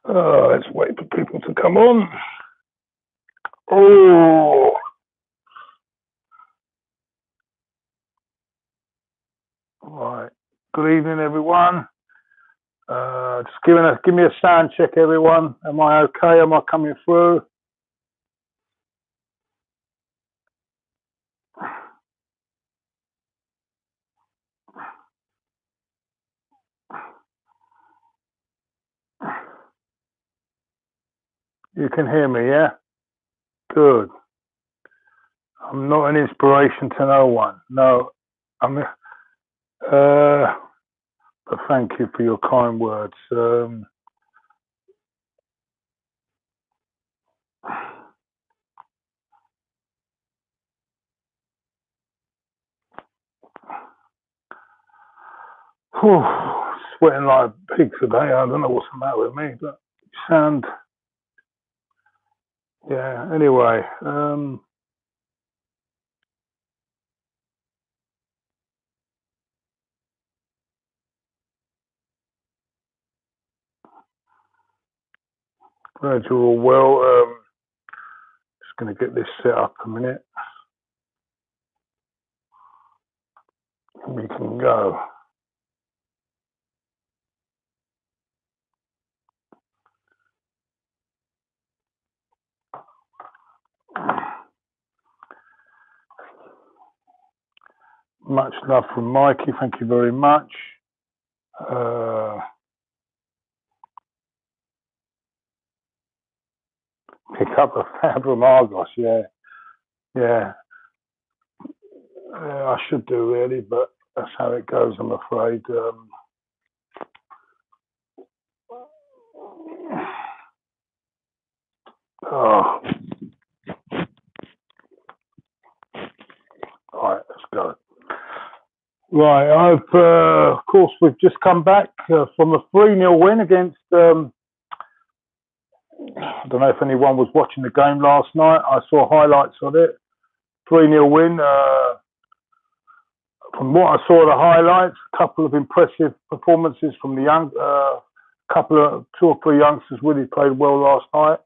Let's wait for people to come on. Oh, right. Good evening, everyone. Just give me a sound check, everyone. Am I okay? Am I coming through? You can hear me, yeah? Good. I'm not an inspiration to no one. No, but thank you for your kind words. Sweating like a pig today. I don't know what's the matter with me, but you sound, yeah, anyway. Glad you're all well. Just going to get this set up a minute. We can go. Much love from Mikey. Thank you very much. Pick up a fan from Argos. Yeah. I should do really, but that's how it goes, I'm afraid. All right, let's go. Right, of course, we've just come back from a 3-0 win against, I don't know if anyone was watching the game last night. I saw highlights of it. 3-0 win. From what I saw of the highlights, a couple of impressive performances from the young, couple of 2 or 3 youngsters really played well last night,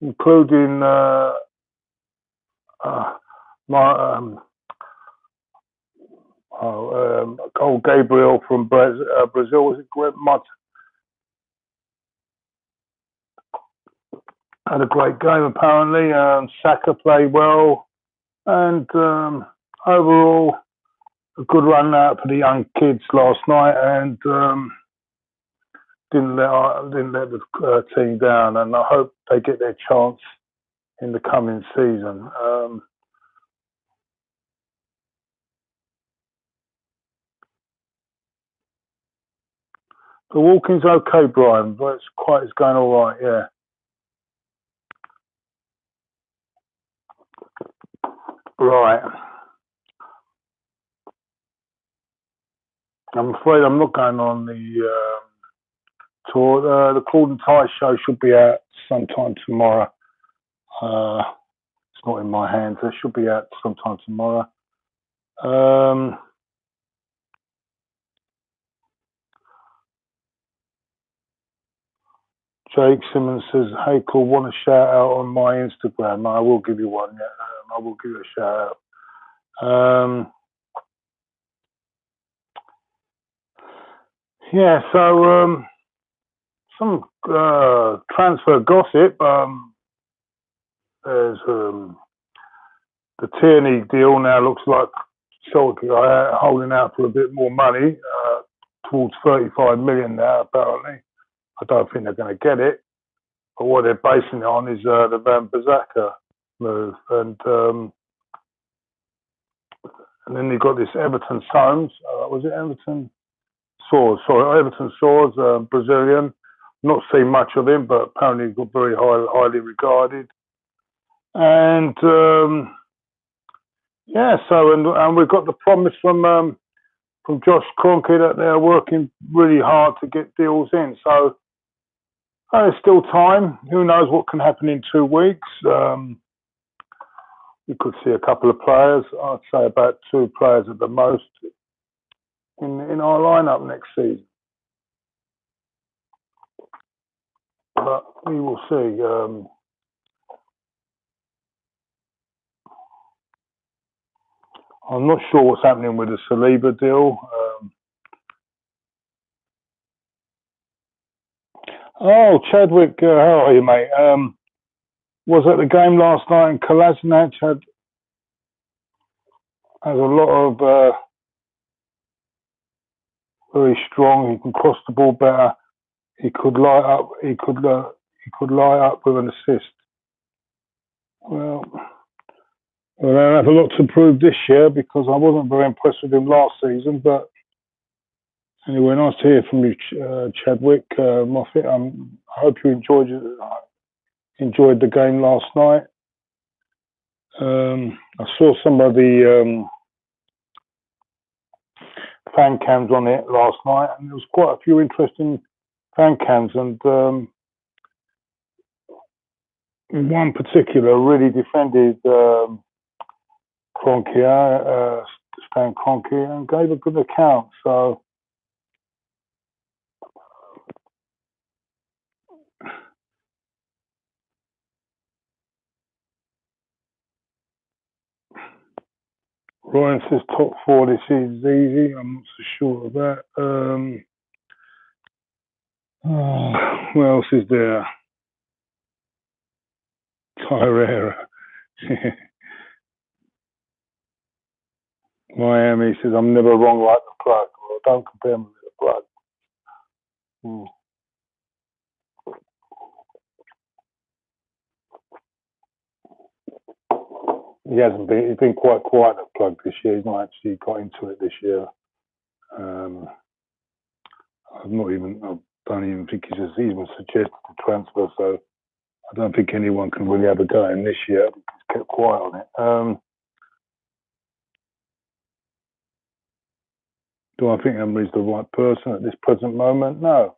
including Gabriel from Brazil. Was it great? Had a great game apparently. Saka played well, and overall a good run out for the young kids last night, and didn't let the team down. And I hope they get their chance in the coming season. The walking's okay, Brian, but it's going all right, yeah. Right. I'm afraid I'm not going on the tour. The Claude Tv show should be out sometime tomorrow. It's not in my hands. It should be out sometime tomorrow. Jake Simmons says, "Hey, Claude, want a shout out on my Instagram?" I will give you one. Yeah, I will give you a shout out. Yeah, so some transfer gossip. There's the Tierney deal now looks like Celtic are holding out for a bit more money, towards 35 million now, apparently. I don't think they're going to get it, but what they're basing it on is the Van Bissaka move, and then you've got this Everton Soames. Was it Everton Soares? Sorry, Everton Soares, Brazilian. Not seen much of him, but apparently got very highly regarded. And yeah, so and we've got the promise from Josh Kroenke that they're working really hard to get deals in. So there's still time. Who knows what can happen in 2 weeks? We could see a couple of players. I'd say about 2 players at the most in our lineup next season. but we will see. I'm not sure what's happening with the Saliba deal. Oh, Chadwick, how are you, mate? Was at the game last night, and Kolasinac has a lot of very strong. He can cross the ball better. He could light up. He could light up with an assist. Well, I don't have a lot to prove this year because I wasn't very impressed with him last season. But anyway, nice to hear from you, Chadwick Moffat. I hope you enjoyed the game last night. I saw some of the fan cams on it last night, and there was quite a few interesting fan cams, and one particular really defended Kroenke, Stan Kroenke, and gave a good account. So Ryan says top 4 this is easy. I'm not so sure of that. What else is there? Tyrera. Miami says I'm never wrong like the plug. Well, don't compare me with the plug. He hasn't been. He's been quite quiet at plug this year. He's not actually got into it this year. I don't even think he's even suggested a transfer. So I don't think anyone can really have a go at him this year. He's kept quiet on it. Do I think Emery's the right person at this present moment? No.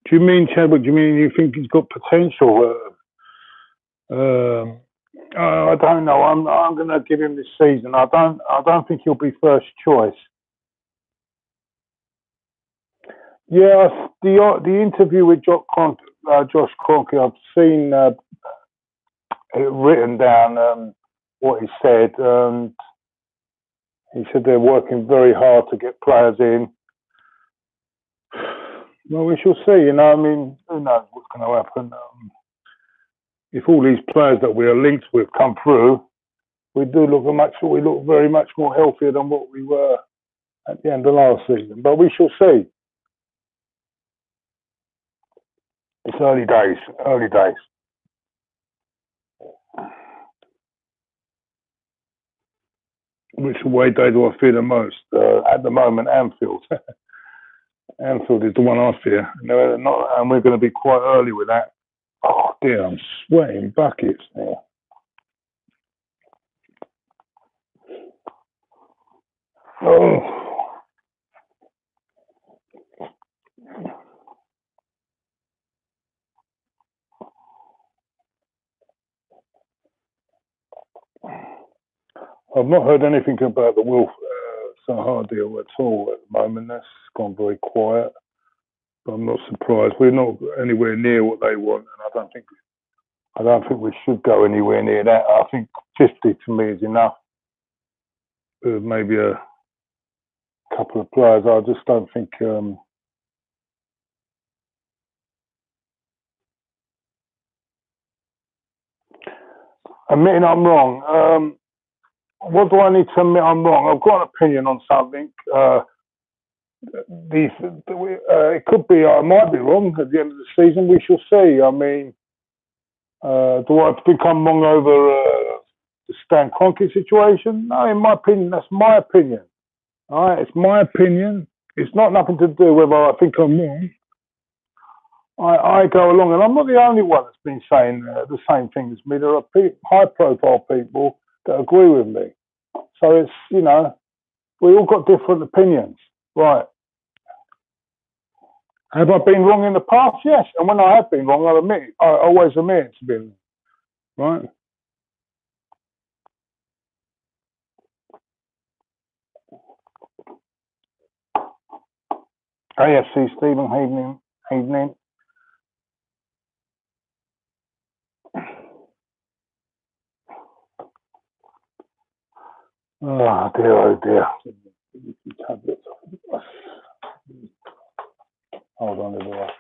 Do you mean, Chadwick? Do you mean you think he's got potential? I don't know. I'm going to give him this season. I don't think he'll be first choice. Yeah, the interview with Josh Kroenke, I've seen it written down what he said. He said they're working very hard to get players in. Well, we shall see. You know, I mean, who knows what's going to happen? If all these players that we are linked with come through, we look very much more healthier than what we were at the end of last season. But we shall see. It's early days. Early days. Which away day do I fear the most? At the moment, Anfield. Anfield is the one I fear. And we're going to be quite early with that. Oh dear, I'm sweating buckets now. Oh. I've not heard anything about the Wolf Sahar deal at all at the moment. That's gone very quiet. But I'm not surprised. We're not anywhere near what they want, and I don't think we should go anywhere near that. I think 50 to me is enough. With maybe a couple of players. I just don't think. Admitting I'm wrong. What do I need to admit I'm wrong? I've got an opinion on something. It could be I might be wrong at the end of the season. We shall see. I mean, do I think I'm wrong over the Stan Kroenke situation? No, in my opinion, that's my opinion. All right, it's my opinion. It's not nothing to do with whether I think I'm wrong. I go along, and I'm not the only one that's been saying the same thing as me. There are high-profile people that agree with me. So it's, you know, we all got different opinions, right? Have I been wrong in the past? Yes. And when I have been wrong, I'll admit it. I always admit it to be wrong. Right? AFC Stephen, evening. Oh dear, oh dear. Hold on a minute.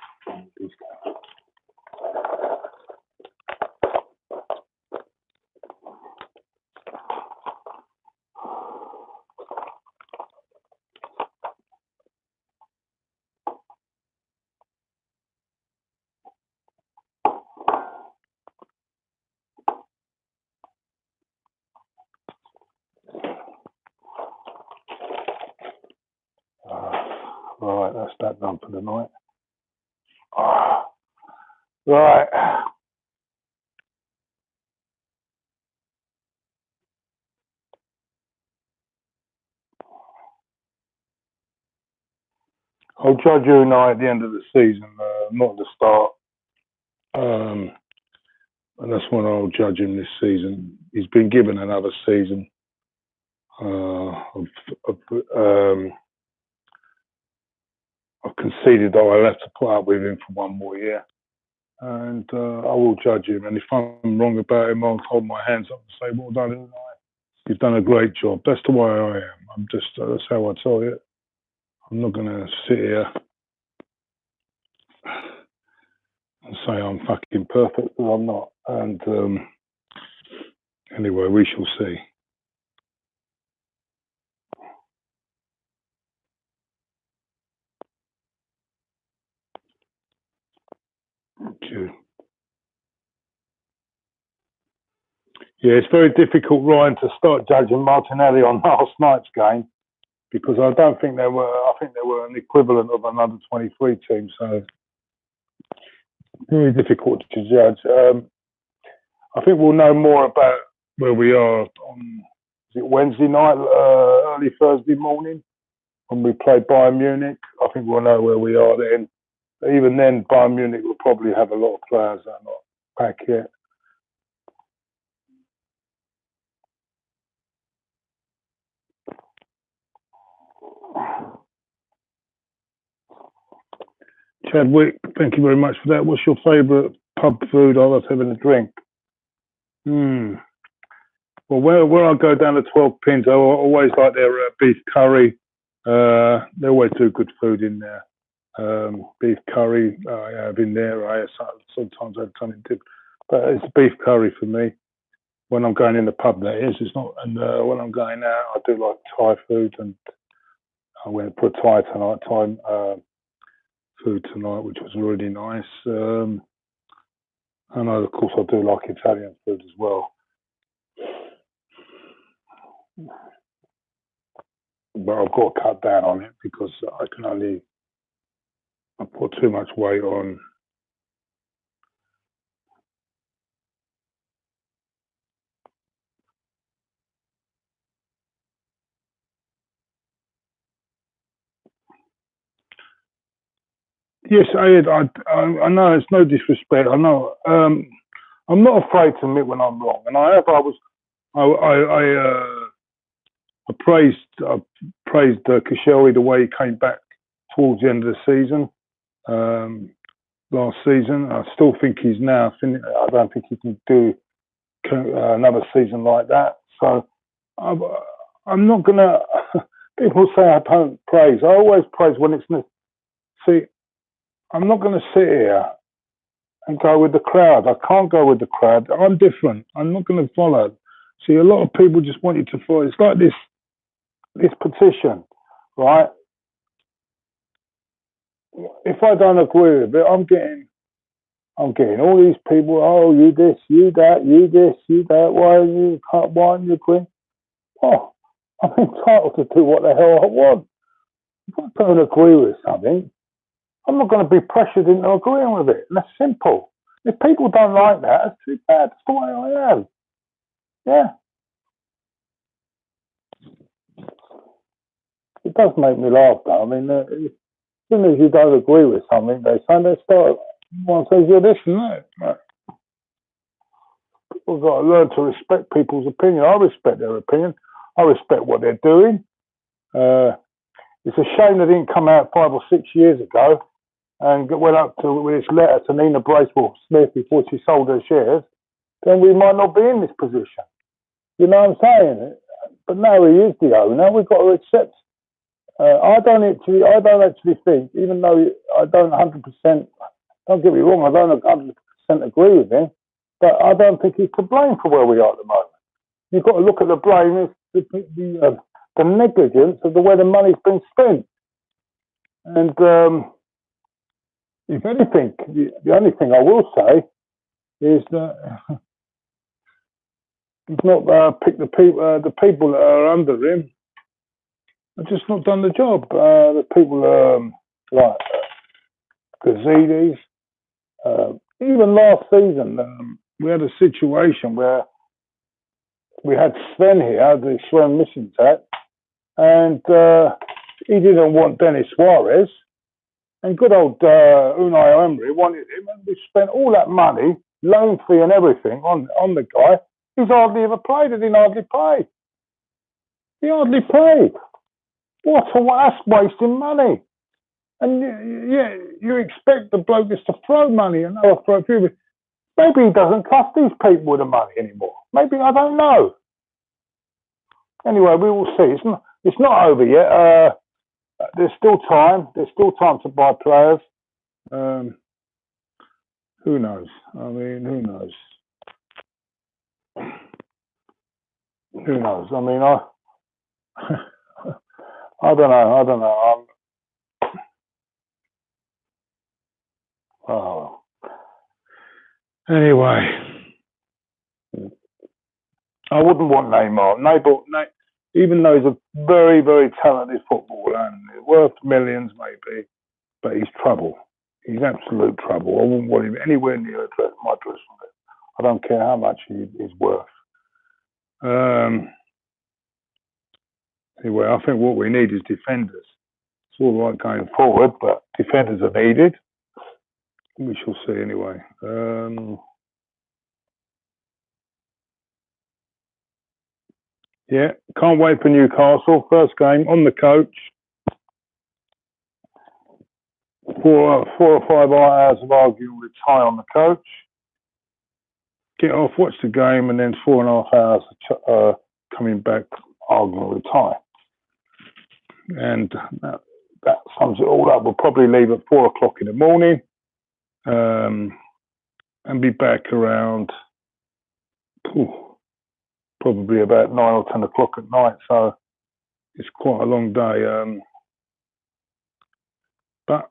Right, that's that done for the night. Right. I'll judge you and I at the end of the season, not at the start. And that's when I'll judge him this season. He's been given another season. I've conceded that I'll have to put up with him for one more year. And I will judge him. And if I'm wrong about him, I'll hold my hands up and say, well done, you've done a great job. That's the way I am. I'm just, that's how I tell you. I'm not going to sit here and say I'm fucking perfect, because I'm not. And anyway, we shall see. Okay. Yeah, it's very difficult, Ryan, to start judging Martinelli on last night's game, because I don't think they were. I think they were an equivalent of another 23 team, so very difficult to judge. I think we'll know more about where we are on, is it Wednesday night, early Thursday morning, when we play Bayern Munich. I think we'll know where we are then. Even then, Bayern Munich will probably have a lot of players that are not back yet. Chadwick, thank you very much for that. What's your favourite pub food? I was having a drink. Well, where I go down to 12 Pins, I always like their beef curry. They always do good food in there. Beef curry I have in there. I sometimes have something different, but it's beef curry for me. When I'm going in the pub, that is. It's not. And when I'm going out, I do like Thai food, and I went for Thai tonight. Thai food tonight, which was really nice. And of course, I do like Italian food as well. But I've got to cut down on it, because I put too much weight on. Yes, I know it's no disrespect. I know. I'm not afraid to admit when I'm wrong, and I praised Koscielny the way he came back towards the end of the season. Last season, I still think he's now. I don't think he can do another season like that. So I'm not gonna. People say I don't praise. I always praise when it's. See, I'm not going to sit here and go with the crowd. I can't go with the crowd. I'm different. I'm not going to follow. See, a lot of people just want you to follow. It's like this petition, right? If I don't agree with it, I'm getting all these people. Oh, you this, you that, you this, you that. Why aren't you agreeing? Oh, I'm entitled to do what the hell I want. If I don't agree with something, I'm not going to be pressured into agreeing with it. And that's simple. If people don't like that, that's too bad. That's the way I am. Yeah. It does make me laugh, though. I mean, soon as you don't agree with something, they start, one says you're this and that. Right. We've got to learn to respect people's opinion. I respect their opinion. I respect what they're doing. It's a shame they didn't come out 5 or 6 years ago and went up with this letter to Nina Bracewell Smith before she sold her shares. Then we might not be in this position. You know what I'm saying? But now he is the owner. We've got to accept. I don't actually think, even though I don't 100%. Don't get me wrong, I don't 100% agree with him, but I don't think he's to blame for where we are at the moment. You've got to look at the blame as the negligence of the way the money's been spent. And if anything, the only thing I will say is that he's not picked the people that are under him have just not done the job. The people like Gazidis. Even last season, we had a situation where we had Sven here, the Sven Missentat, and he didn't want Dennis Suarez, and good old Unai Emery wanted him, and we spent all that money, loan fee and everything, on the guy. He's hardly ever played, and he hardly played. He hardly played. That's wasting money. And yeah, you expect the bloke just to throw money and throw a few. Maybe he doesn't trust these people with the money anymore. Maybe, I don't know. Anyway, we will see. It's not over yet. There's still time. There's still time to buy players. Who knows? I mean, who knows? Who knows? I mean, I don't know. Oh. Anyway, I wouldn't want Neymar. Even though he's a very, very talented footballer and worth millions maybe, but he's trouble. He's absolute trouble. I wouldn't want him anywhere near my dressing room. I don't care how much he's worth. Anyway, I think what we need is defenders. It's all right going forward, but defenders are needed. We shall see anyway. Yeah, can't wait for Newcastle. First game on the coach. 4 or 5 hours of arguing with Ty on the coach. Get off, watch the game, and then 4.5 hours coming back arguing with Ty. And that sums it all up. We'll probably leave at 4 o'clock in the morning. And be back around probably about 9 or 10 o'clock at night. So it's quite a long day. But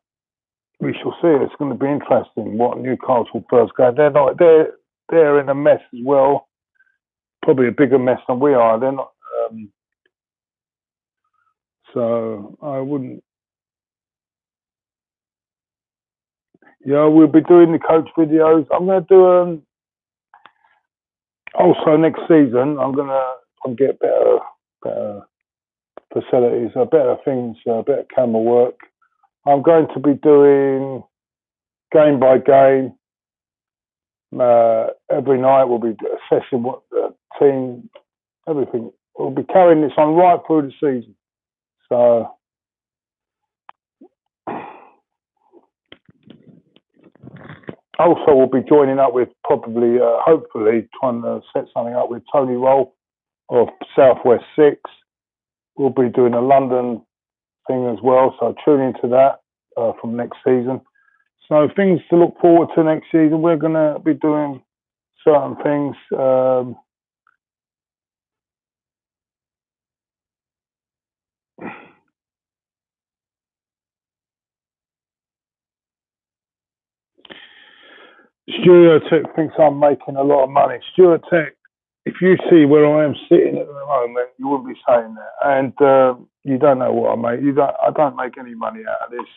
we shall see. It's going to be interesting what Newcastle first go. They're in a mess as well. Probably a bigger mess than we are. They're not. So I wouldn't. Yeah, we'll be doing the coach videos. I'm going to do also next season. I'm going to get better facilities, better things, better camera work. I'm going to be doing game by game. Every night we'll be assessing what the team, everything. We'll be carrying this on right through the season. So. Also, we'll be joining up with probably, hopefully, trying to set something up with Tony Roll of Southwest 6. We'll be doing a London thing as well, so tune into that from next season. So things to look forward to next season. We're going to be doing certain things. Studio Tech thinks I'm making a lot of money. Studio Tech, if you see where I am sitting at the moment, you wouldn't be saying that. And you don't know what I make. I don't make any money out of this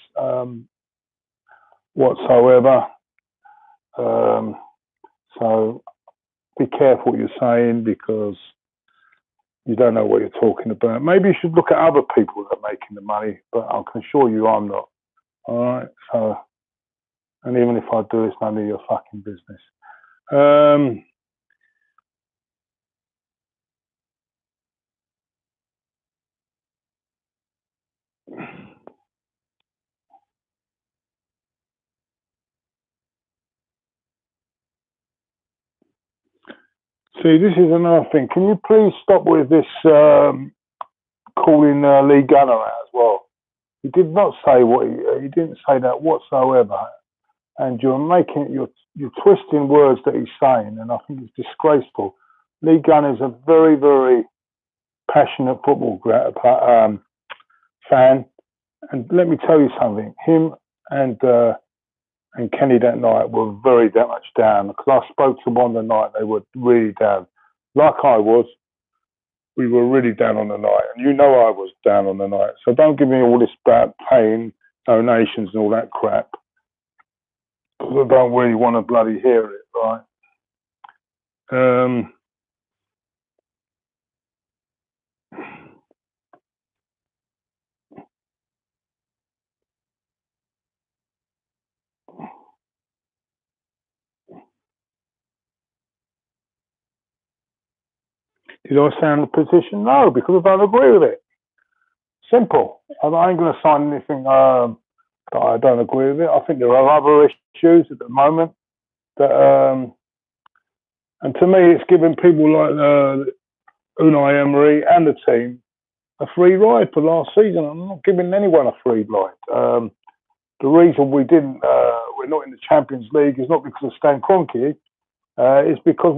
whatsoever. So be careful what you're saying because you don't know what you're talking about. Maybe you should look at other people that are making the money, but I can assure you I'm not. All right. So, and even if I do, it's none of your fucking business. See, this is another thing. Can you please stop with this calling Lee Gunner out as well? He did not say what he didn't say that whatsoever, and you're twisting words that he's saying, and I think it's disgraceful. Lee Gunner is a very, very passionate football fan, and let me tell you something. Him and Kenny that night were very that much down, because I spoke to them on the night. They were really down, like I was. We were really down on the night, and you know I was down on the night. So don't give me all this about paying donations and all that crap, because I don't really want to bloody hear it, right? Did I sound the position? No, because I don't agree with it. Simple. I ain't going to sign anything that I don't agree with it. I think there are other issues at the moment that, and to me, it's giving people like Unai Emery and the team a free ride for last season. I'm not giving anyone a free ride. The reason we're not in the Champions League is not because of Stan Kroenke. It's because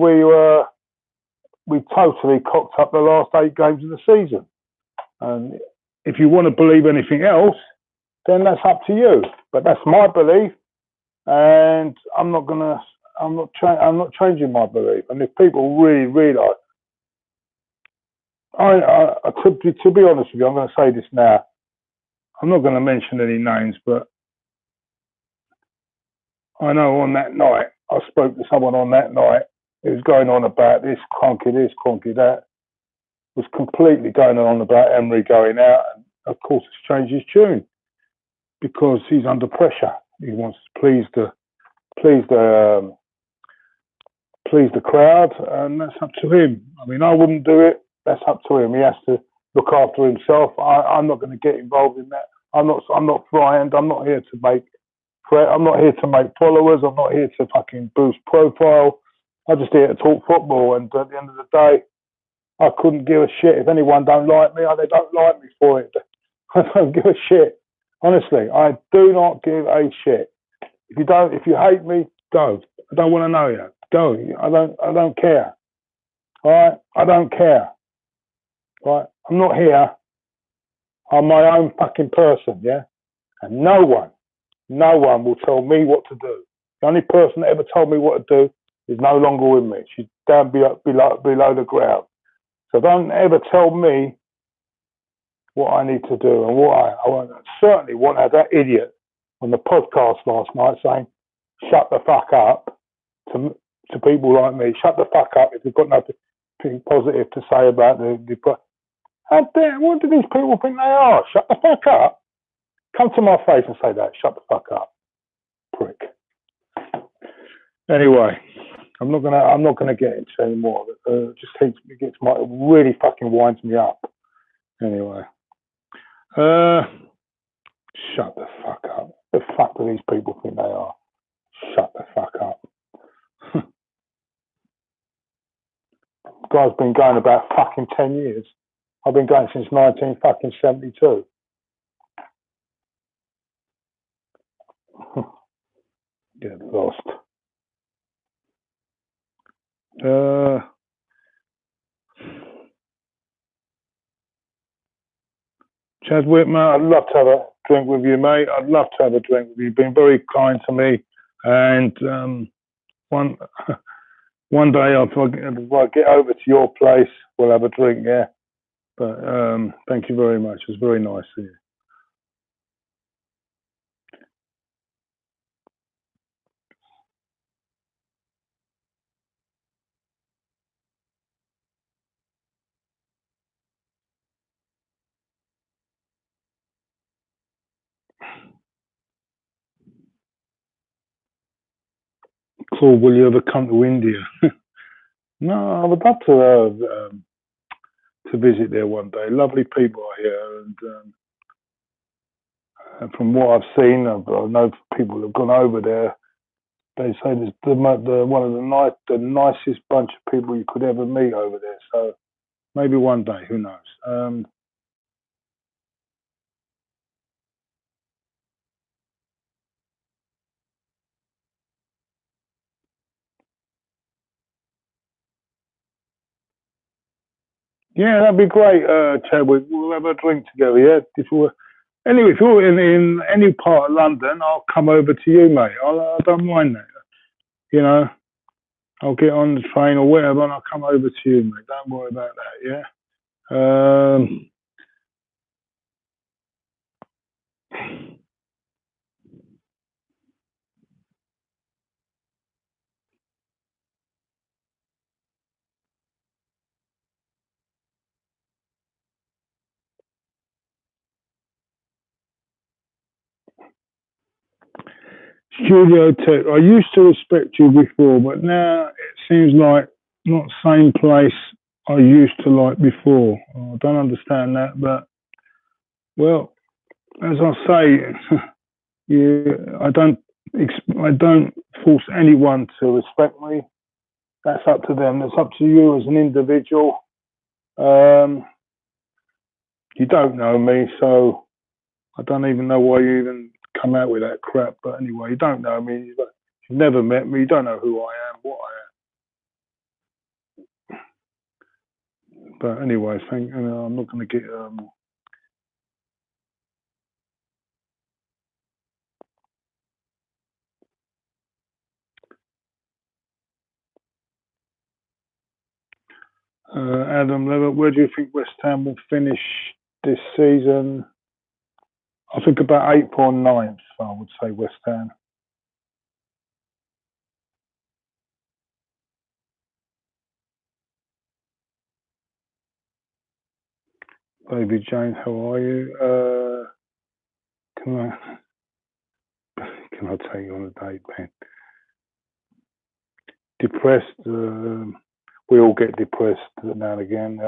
we totally cocked up the last 8 games of the season. And if you want to believe anything else, then that's up to you. But that's my belief, and I'm not changing my belief. And if people really realise, to be honest with you, I'm going to say this now. I'm not going to mention any names, but I know on that night, I spoke to someone on that night who was going on about this, Kroenke that, was completely going on about Emery going out, and of course it's changed his tune because he's under pressure. He wants to please the crowd, and that's up to him. I mean, I wouldn't do it. That's up to him. He has to look after himself. I'm not going to get involved in that. I'm not frightened. I'm not here to make followers. I'm not here to fucking boost profile. I'm just here to talk football. And at the end of the day, I couldn't give a shit if anyone don't like me. They don't like me for it. I don't give a shit. Honestly, I do not give a shit. If you hate me, go. I don't want to know you. Go. I don't care. All right? I don't care. All right? I'm not here. I'm my own fucking person, yeah? And no one will tell me what to do. The only person that ever told me what to do is no longer with me. She's down below the ground. So don't ever tell me what I need to do and what I certainly won't have that idiot on the podcast last night saying, shut the fuck up to people like me. Shut the fuck up if you've got nothing positive to say about the what do these people think they are? Shut the fuck up. Come to my face and say that. Shut the fuck up, prick. Anyway, I'm not gonna get into any more. Really fucking winds me up. Anyway, shut the fuck up. The fuck do these people think they are? Shut the fuck up. Guy's been going about fucking 10 years. I've been going since 1972. Get lost. Chad Whitmer, I'd love to have a drink with you, mate. I'd love to have a drink with you. You've been very kind to me. And one day, if I get over to your place, we'll have a drink, yeah. But thank you very much. It was very nice of you. Claude, will you ever come to India? No, I would love to visit there one day. Lovely people are here, and from what I've seen, I know people who have gone over there. They say it's one of the nicest bunch of people you could ever meet over there. So maybe one day, who knows? Yeah, that'd be great, Chadwick. We'll have a drink together, yeah? Anyway, if you're in any part of London, I'll come over to you, mate. I don't mind that. You know, I'll get on the train or whatever and I'll come over to you, mate. Don't worry about that, yeah? Studio Tech. I used to respect you before, but now it seems like not the same place I used to like before. I don't understand that, but well, as I say, I don't force anyone to respect me. That's up to them. That's up to you as an individual. You don't know me, so I don't even know why you even come out with that crap. But anyway, you don't know me. You've never met me. You don't know who I am, what I am. But anyway, I'm not going to get. Adam Levitt, where do you think West Ham will finish this season? I think about 8th or 9th, I would say West Ham. Baby James, how are you? Can I take you on a date, Ben? Depressed. We all get depressed now and again.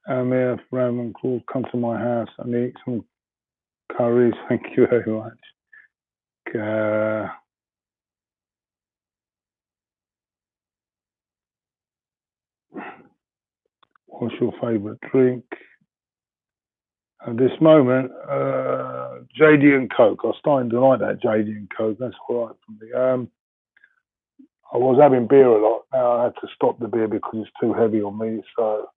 If Roman Claude come to my house and eat some curries, thank you very much. What's your favourite drink? At this moment, JD and Coke. I was starting to like that JD and Coke. That's all right for me. I was having beer a lot. Now I had to stop the beer because it's too heavy on me. So,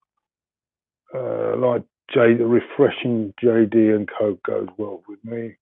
like the refreshing JD and Coke goes well with me.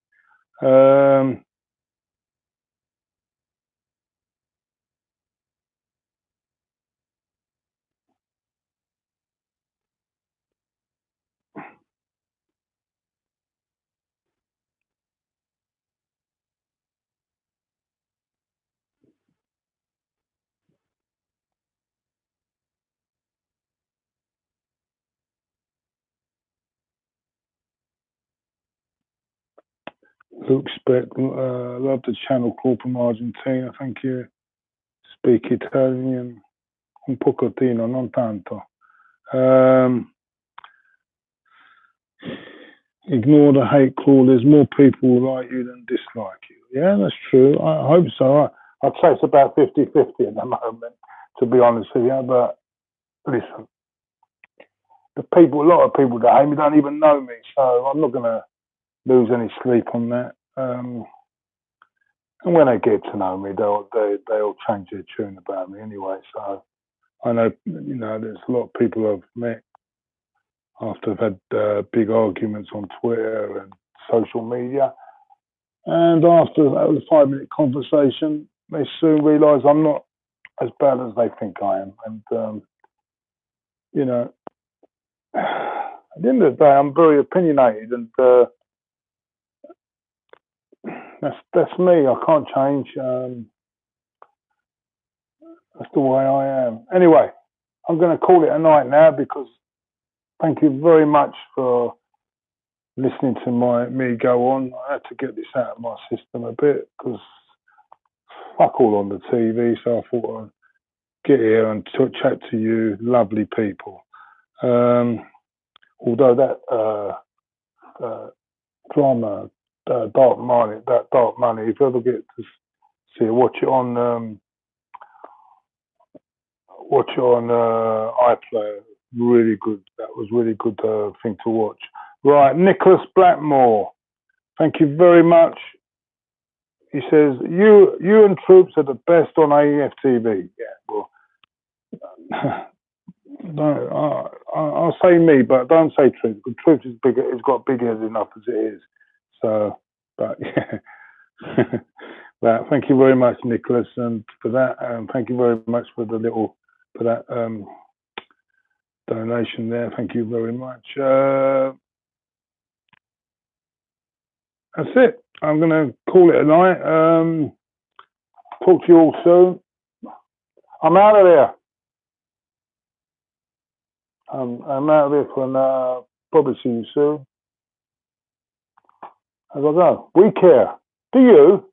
Luke Speck, love the channel call from Argentina. Thank you. Speak Italian. Un pochettino, non tanto. Ignore the hate call. There's more people like you than dislike you. Yeah, that's true. I hope so. I'd say it's about 50-50 at the moment, to be honest with you. But listen, a lot of people that hate me don't even know me, so I'm not going to lose any sleep on that. And when they get to know me, they'll change their tune about me anyway. So I know, there's a lot of people I've met after I've had big arguments on Twitter and social media. And after that 5-minute conversation, they soon realise I'm not as bad as they think I am. And, at the end of the day, I'm very opinionated, and that's me. I can't change. That's the way I am. Anyway, I'm going to call it a night now, because thank you very much for listening to me go on. I had to get this out of my system a bit, because fuck all on the TV, so I thought I'd get here and chat to you, lovely people. Although that drama, Dark Money, if you ever get to see it, watch it on iPlayer. Really good. That was really good thing to watch. Right, Nicholas Blackmore. Thank you very much. He says you and Troops are the best on AEF TV. Yeah, well, no, I'll say me, but don't say Troops. Troops is bigger. It's got big ears enough as it is. So, but yeah. But thank you very much, Nicholas, and for that. Thank you very much for that donation there. Thank you very much. That's it. I'm going to call it a night. Talk to you all soon. I'm out of there. I'm out of here for probably see you soon. As I go, we care. Do you?